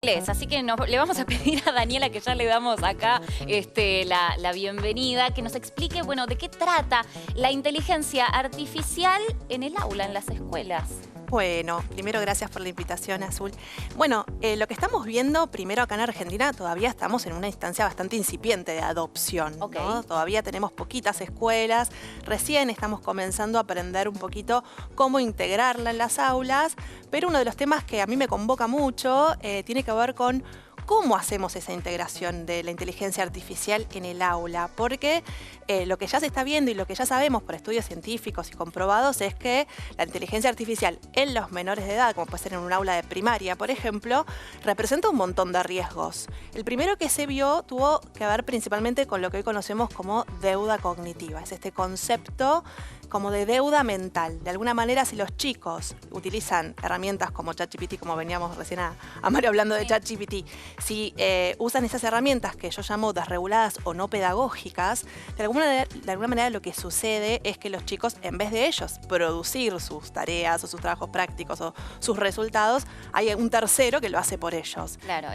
Así que le vamos a pedir a Daniela, que ya le damos acá la bienvenida, que nos explique, bueno, de qué trata la inteligencia artificial en el aula, en las escuelas. Bueno, primero gracias por la invitación, Azul. Bueno, lo que estamos viendo primero acá en Argentina, todavía estamos en una instancia bastante incipiente de adopción, Okay. ¿no? Todavía tenemos poquitas escuelas, recién estamos comenzando a aprender un poquito cómo integrarla en las aulas, pero uno de los temas que a mí me convoca mucho tiene que ver con cómo hacemos esa integración de la inteligencia artificial en el aula, porque lo que ya se está viendo y lo que ya sabemos por estudios científicos y comprobados es que la inteligencia artificial en los menores de edad, como puede ser en un aula de primaria, por ejemplo, representa un montón de riesgos. El primero que se vio tuvo que ver principalmente con lo que hoy conocemos como deuda cognitiva. Es este concepto como de deuda mental. De alguna manera, si los chicos utilizan herramientas como ChatGPT, como veníamos recién a Mario hablando de ChatGPT, si usan esas herramientas que yo llamo desreguladas o no pedagógicas, de alguna manera lo que sucede es que los chicos, en vez de ellos producir sus tareas o sus trabajos prácticos o sus resultados, hay un tercero que lo hace por ellos. Claro,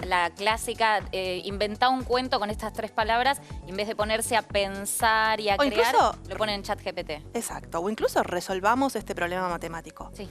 la clásica, inventa un cuento con estas 3 palabras, y en vez de ponerse a pensar y a crear, incluso, lo ponen en ChatGPT. Exacto, o incluso resolvamos este problema matemático. Sí.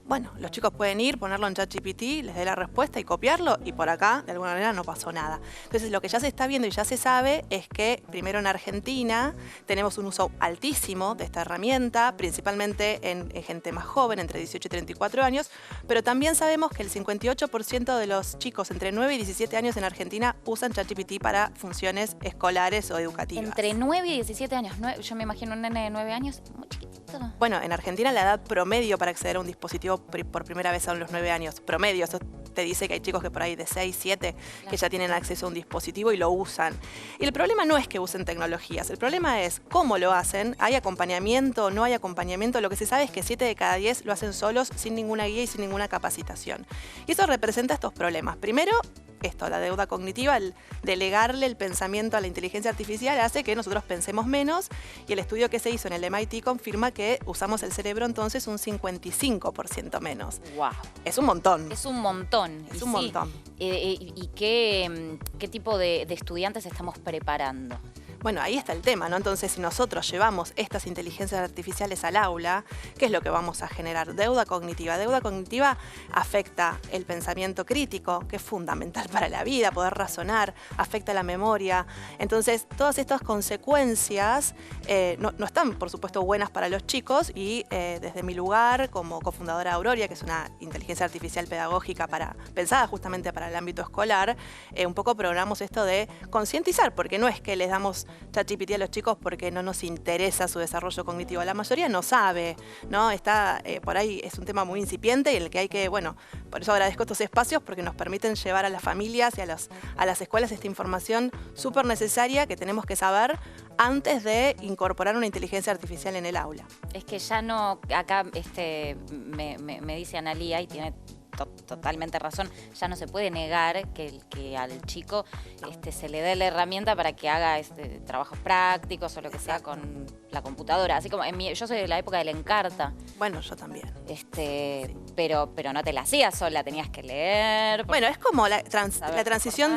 Bueno, los chicos pueden ir, ponerlo en ChatGPT, les dé la respuesta y copiarlo, y por acá, de alguna manera, no pasó nada. Entonces, lo que ya se está viendo y ya se sabe es que, primero en Argentina, tenemos un uso altísimo de esta herramienta, principalmente en gente más joven, entre 18 y 34 años, pero también sabemos que el 58% de los chicos entre 9 y 17 años en Argentina usan ChatGPT para funciones escolares o educativas. Entre 9 y 17 años. Yo me imagino un nene de 9 años, muy chiquitito. Bueno, en Argentina la edad promedio para acceder a un dispositivo por primera vez son los 9 años. Promedio, eso te dice que hay chicos que por ahí de 6, 7, Claro, que ya tienen acceso a un dispositivo y lo usan. Y el problema no es que usen tecnologías, el problema es cómo lo hacen. ¿Hay acompañamiento? ¿No hay acompañamiento? Lo que se sabe es que 7 de cada 10 lo hacen solos, sin ninguna guía y sin ninguna capacitación. Y eso representa estos problemas. Primero, la deuda cognitiva, el delegarle el pensamiento a la inteligencia artificial hace que nosotros pensemos menos, y el estudio que se hizo en el MIT confirma que usamos el cerebro entonces un 55% menos. Wow. Es un montón. Es un montón. Es un montón. ¿Y qué tipo de estudiantes estamos preparando? Bueno, ahí está el tema, ¿no? Entonces, si nosotros llevamos estas inteligencias artificiales al aula, ¿qué es lo que vamos a generar? Deuda cognitiva. Deuda cognitiva afecta el pensamiento crítico, que es fundamental para la vida, poder razonar, afecta la memoria. Entonces, todas estas consecuencias no están, por supuesto, buenas para los chicos, y desde mi lugar, como cofundadora de Auroria, que es una inteligencia artificial pedagógica pensada justamente para el ámbito escolar, un poco programamos esto de concientizar, porque no es que les damos ChatGPT a los chicos porque no nos interesa su desarrollo cognitivo. La mayoría no sabe, ¿no? Por ahí es un tema muy incipiente y en el que hay que, bueno, por eso agradezco estos espacios, porque nos permiten llevar a las familias y a las escuelas esta información súper necesaria que tenemos que saber antes de incorporar una inteligencia artificial en el aula. Es que ya no, acá me dice Analía, y tiene totalmente razón, ya no se puede negar que al chico se le dé la herramienta para que haga trabajos prácticos o lo que sea con la computadora. Así como yo soy de la época del Encarta. Bueno, yo también. Sí. Pero no te la hacías sola, tenías que leer. Bueno, es como la transición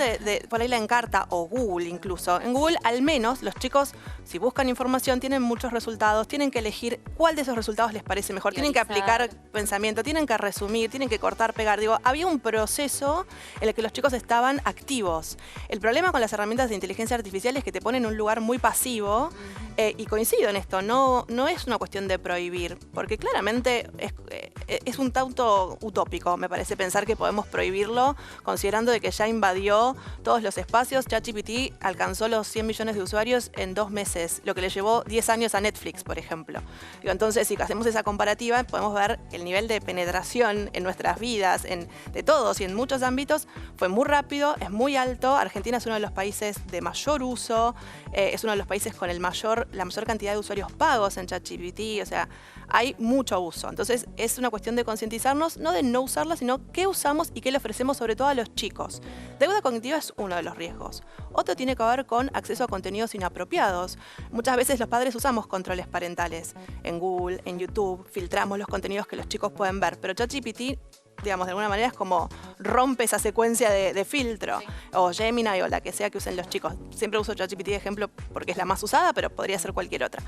por ahí la Encarta o Google incluso. En Google, al menos, los chicos, si buscan información, tienen muchos resultados, tienen que elegir cuál de esos resultados les parece mejor, tienen que aplicar pensamiento, tienen que resumir, tienen que cortar, pegar. Digo, había un proceso en el que los chicos estaban activos. El problema con las herramientas de inteligencia artificial es que te ponen en un lugar muy pasivo, y coincido en esto, no es una cuestión de prohibir, porque claramente es un tanto utópico, me parece, pensar que podemos prohibirlo, considerando de que ya invadió todos los espacios. ChatGPT alcanzó los 100 millones de usuarios en 2 meses, lo que le llevó 10 años a Netflix, por ejemplo. Digo, entonces, si hacemos esa comparativa, podemos ver el nivel de penetración en nuestras vidas, de todos y en muchos ámbitos, fue muy rápido, es muy alto. Argentina es uno de los países de mayor uso, es uno de los países con la mayor cantidad de usuarios pagos en ChatGPT, o sea, hay mucho uso. Entonces, es una cuestión de concientizarnos, no de no usarla, sino qué usamos y qué le ofrecemos sobre todo a los chicos. Deuda cognitiva es uno de los riesgos. Otro tiene que ver con acceso a contenidos inapropiados. Muchas veces los padres usamos controles parentales en Google, en YouTube, filtramos los contenidos que los chicos pueden ver, pero ChatGPT digamos, de alguna manera es como rompe esa secuencia de filtro. Sí. O Gemini o la que sea que usen los chicos. Siempre uso ChatGPT de ejemplo porque es la más usada, pero podría ser cualquier otra.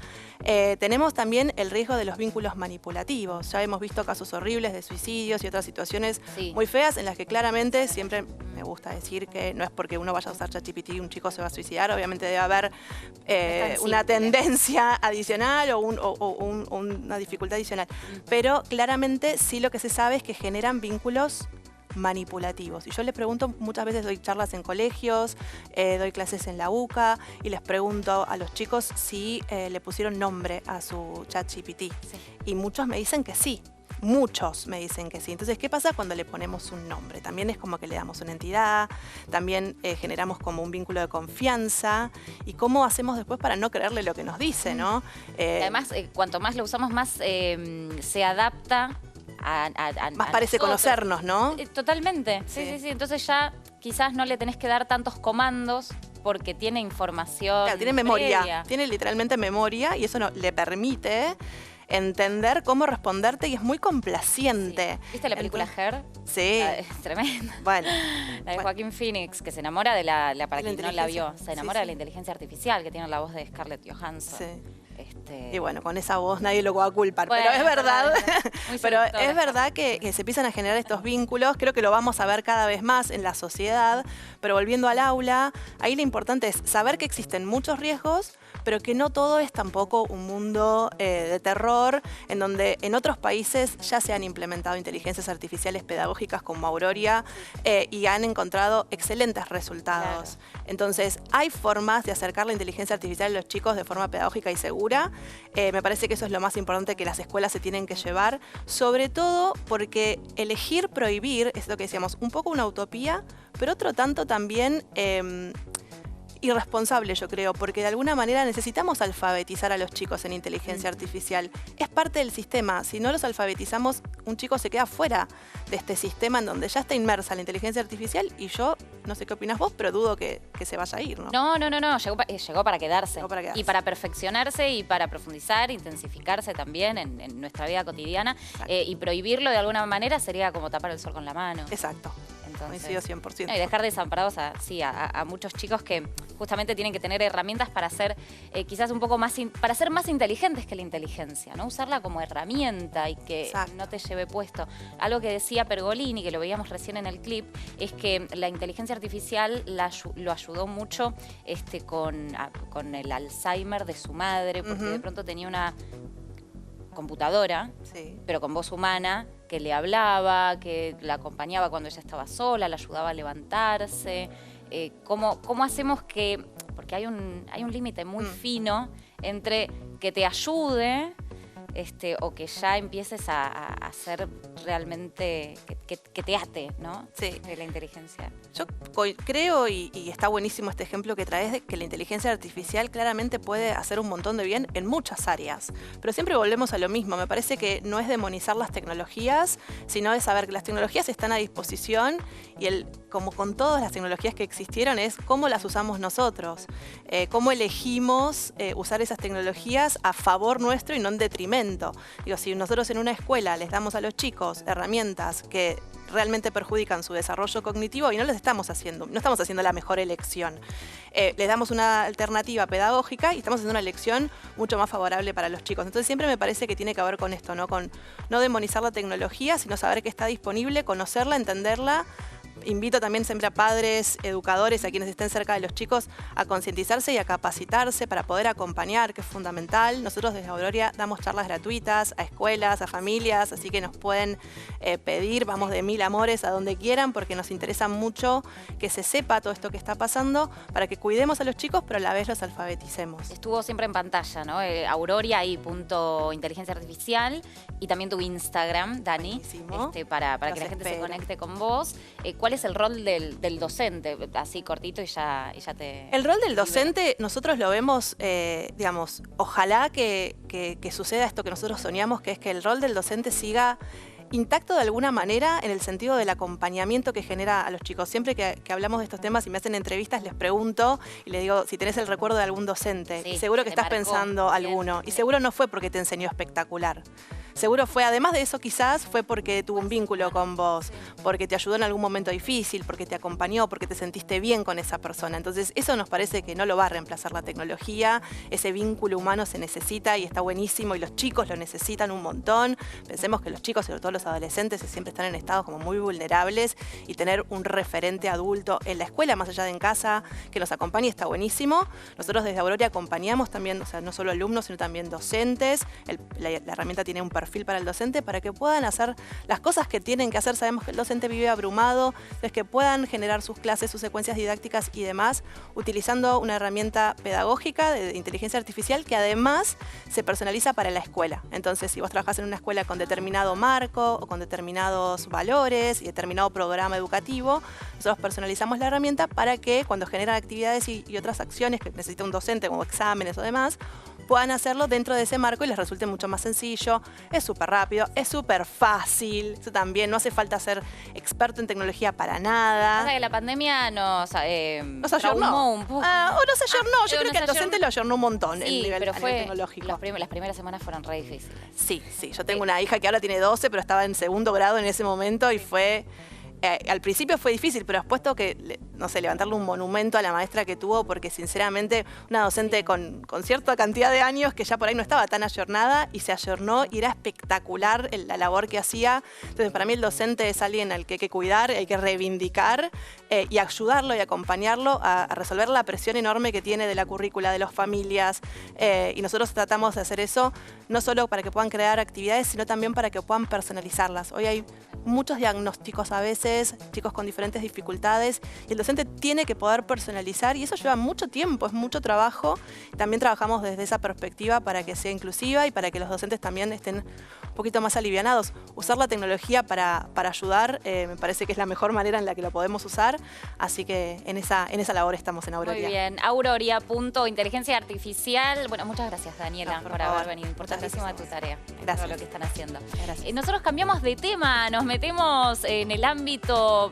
Tenemos también el riesgo de los vínculos manipulativos. Ya hemos visto casos horribles de suicidios y otras situaciones muy feas en las que claramente, siempre me gusta decir que no es porque uno vaya a usar ChatGPT y un chico se va a suicidar, obviamente debe haber una tendencia adicional o una dificultad adicional. Pero claramente sí lo que se sabe es que generan vínculos manipulativos. Y yo les pregunto, muchas veces doy charlas en colegios, doy clases en la UCA y les pregunto a los chicos si le pusieron nombre a su ChatGPT. Sí. Y muchos me dicen que sí. Muchos me dicen que sí. Entonces, ¿qué pasa cuando le ponemos un nombre? También es como que le damos una entidad, también generamos como un vínculo de confianza. ¿Y cómo hacemos después para no creerle lo que nos dice, no? Además, cuanto más lo usamos, más se adapta más parece nosotros. Conocernos, ¿no? Totalmente. Sí. Entonces ya quizás no le tenés que dar tantos comandos porque tiene información. Claro, tiene memoria. Tiene literalmente memoria y eso le permite entender cómo responderte y es muy complaciente. Sí. ¿Viste la película Her? Sí. Es tremenda. Bueno. La de Joaquín Phoenix, que se enamora de para quien no la vio, se enamora de la inteligencia artificial, que tiene la voz de Scarlett Johansson. Sí. Y bueno, con esa voz nadie lo va a culpar, bueno, pero es verdad, pero es verdad que se empiezan a generar estos vínculos, creo que lo vamos a ver cada vez más en la sociedad, pero volviendo al aula, ahí lo importante es saber que existen muchos riesgos, pero que no todo es tampoco un mundo de terror, en donde en otros países ya se han implementado inteligencias artificiales pedagógicas como Aurora y han encontrado excelentes resultados. Claro. Entonces, hay formas de acercar la inteligencia artificial a los chicos de forma pedagógica y segura. Me parece que eso es lo más importante que las escuelas se tienen que llevar, sobre todo porque elegir prohibir es lo que decíamos, un poco una utopía, pero otro tanto también irresponsable, yo creo, porque de alguna manera necesitamos alfabetizar a los chicos en inteligencia artificial. Es parte del sistema. Si no los alfabetizamos, un chico se queda fuera de este sistema en donde ya está inmersa la inteligencia artificial y yo, no sé qué opinas vos, pero dudo que se vaya a ir, ¿no? No. Llegó para quedarse. Y para perfeccionarse y para profundizar, intensificarse también en nuestra vida cotidiana. Y prohibirlo de alguna manera sería como tapar el sol con la mano. Exacto. Coincido 100%. Y dejar desamparados a muchos chicos que justamente tienen que tener herramientas para ser quizás un poco más, para ser más inteligentes que la inteligencia, ¿no? Usarla como herramienta y que no te lleve puesto. Algo que decía Pergolini, que lo veíamos recién en el clip, es que la inteligencia artificial lo ayudó mucho con el Alzheimer de su madre, porque de pronto tenía una computadora, pero con voz humana, que le hablaba, que la acompañaba cuando ella estaba sola, la ayudaba a levantarse. ¿Cómo hacemos que...? Porque hay un límite muy fino entre que te ayude o que ya empieces a hacer realmente, que te ate, ¿no? Sí. De la inteligencia. Yo creo, y está buenísimo este ejemplo que traes, de que la inteligencia artificial claramente puede hacer un montón de bien en muchas áreas. Pero siempre volvemos a lo mismo. Me parece que no es demonizar las tecnologías, sino de saber que las tecnologías están a disposición y como con todas las tecnologías que existieron, es cómo las usamos nosotros. Cómo elegimos usar esas tecnologías a favor nuestro y no en detrimento. Digo, si nosotros en una escuela les damos a los chicos herramientas que realmente perjudican su desarrollo cognitivo y no estamos haciendo la mejor elección. Les damos una alternativa pedagógica y estamos haciendo una elección mucho más favorable para los chicos. Entonces siempre me parece que tiene que ver con esto, ¿no? Con no demonizar la tecnología, sino saber que está disponible, conocerla, entenderla. Invito también siempre a padres, educadores, a quienes estén cerca de los chicos, a concientizarse y a capacitarse para poder acompañar, que es fundamental. Nosotros desde Aurora damos charlas gratuitas a escuelas, a familias, así que nos pueden pedir, vamos de mil amores a donde quieran, porque nos interesa mucho que se sepa todo esto que está pasando, para que cuidemos a los chicos, pero a la vez los alfabeticemos. Estuvo siempre en pantalla, ¿no? Aurora y .inteligencia artificial, y también tu Instagram, Dani, para que la gente se conecte con vos. ¿Cuál es el rol del docente? Así cortito y ya te... El rol del docente nosotros lo vemos, digamos, ojalá que suceda esto que nosotros soñamos, que es que el rol del docente siga intacto de alguna manera en el sentido del acompañamiento que genera a los chicos. Siempre que hablamos de estos temas y me hacen entrevistas, les pregunto y les digo si tenés el recuerdo de algún docente. Y seguro que estás pensando alguno. Y seguro no fue porque te enseñó espectacular. seguro fue, además de eso quizás, fue porque tuvo un vínculo con vos, porque te ayudó en algún momento difícil, porque te acompañó, porque te sentiste bien con esa persona. Entonces eso nos parece que no lo va a reemplazar la tecnología, ese vínculo humano se necesita y está buenísimo y los chicos lo necesitan un montón. Pensemos que los chicos, sobre todo los adolescentes, siempre están en estados como muy vulnerables y tener un referente adulto en la escuela, más allá de en casa, que nos acompañe está buenísimo. Nosotros desde Aurora acompañamos también, o sea, no solo alumnos, sino también docentes. La herramienta tiene un perfil para el docente para que puedan hacer las cosas que tienen que hacer. Sabemos que el docente vive abrumado, entonces que puedan generar sus clases, sus secuencias didácticas y demás, utilizando una herramienta pedagógica de inteligencia artificial que además se personaliza para la escuela. Entonces, si vos trabajás en una escuela con determinado marco o con determinados valores y determinado programa educativo, nosotros personalizamos la herramienta para que cuando generan actividades y otras acciones que necesita un docente, como exámenes o demás, puedan hacerlo dentro de ese marco y les resulte mucho más sencillo. Es súper rápido, es súper fácil. Eso también, no hace falta ser experto en tecnología para nada. O sea que la pandemia nos ayornó un poco. O nos ayornó. Yo creo que al docente ayornó. lo ayornó un montón Sí, el nivel, pero a nivel tecnológico. las primeras semanas fueron re difíciles. Sí. Yo tengo una hija que ahora tiene 12, pero estaba en segundo grado en ese momento y fue... al principio fue difícil, pero has puesto que, no sé, levantarle un monumento a la maestra que tuvo, porque sinceramente una docente con cierta cantidad de años que ya por ahí no estaba tan ayornada y se ayornó y era espectacular la labor que hacía. Entonces para mí el docente es alguien al que hay que cuidar, hay que reivindicar y ayudarlo y acompañarlo a resolver la presión enorme que tiene de la currícula, de las familias. Y nosotros tratamos de hacer eso no solo para que puedan crear actividades, sino también para que puedan personalizarlas. Hoy hay muchos diagnósticos a veces, chicos con diferentes dificultades, y el docente tiene que poder personalizar y eso lleva mucho tiempo, es mucho trabajo. También trabajamos desde esa perspectiva para que sea inclusiva y para que los docentes también estén un poquito más alivianados. Usar la tecnología para ayudar me parece que es la mejor manera en la que lo podemos usar, así que en esa labor estamos en Auroria. Muy bien, Auroria.inteligencia artificial. Bueno, muchas gracias, Daniela, por haber venido. Importantísima tu tarea. Gracias. Por lo que están haciendo. Gracias. Nosotros cambiamos de tema, nos metemos en el ámbito